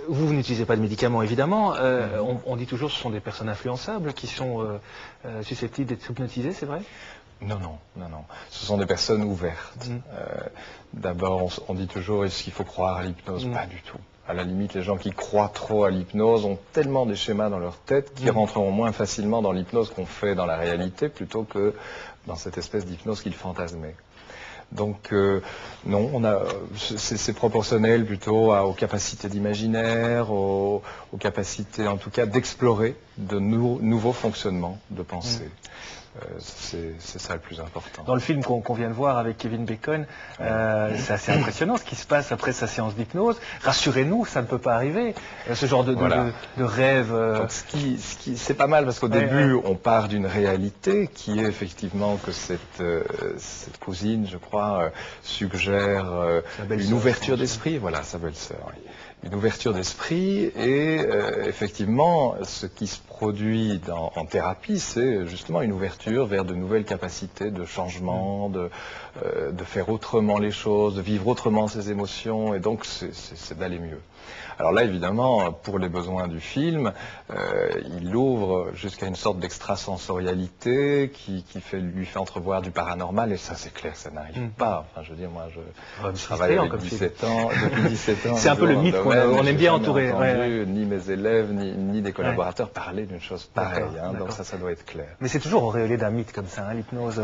Vous n'utilisez pas de médicaments, évidemment. On dit toujours que ce sont des personnes influençables qui sont susceptibles d'être hypnotisées, c'est vrai? Non, non, non, non. Ce sont des personnes ouvertes. D'abord, on dit toujours, est-ce qu'il faut croire à l'hypnose? Pas du tout. À la limite, les gens qui croient trop à l'hypnose ont tellement des schémas dans leur tête qu'ils rentreront moins facilement dans l'hypnose qu'on fait dans la réalité plutôt que dans cette espèce d'hypnose qu'ils fantasmaient. Donc non, c'est proportionnel plutôt aux capacités d'imaginaire, aux capacités en tout cas d'explorer de nouveaux fonctionnements de pensée. C'est ça le plus important. Dans le film qu'on vient de voir avec Kevin Bacon, c'est assez impressionnant ce qui se passe après sa séance d'hypnose. Rassurez-nous, ça ne peut pas arriver, ce genre de rêve. C'est pas mal parce qu'au début, on part d'une réalité qui est effectivement que cette cousine, je crois, suggère une ouverture d'esprit. Voilà, sa belle-sœur. Oui. Une ouverture d'esprit et effectivement, ce qui se produit en thérapie, c'est justement une ouverture vers de nouvelles capacités de changement, de faire autrement les choses, de vivre autrement ses émotions, et donc c'est d'aller mieux. Alors là, évidemment, pour les besoins du film, il ouvre jusqu'à une sorte d'extrasensorialité qui lui fait entrevoir du paranormal, et ça, c'est clair, ça n'arrive pas. Enfin, je veux dire, moi, je travaille avec 17 ans, depuis 17 ans. C'est un peu le mythe qu'on aime bien entourer. Ni mes élèves, ni des collaborateurs parler d'une chose pareille. Donc ça doit être clair. Mais c'est toujours auréolé d'un mythe comme ça, hein, l'hypnose.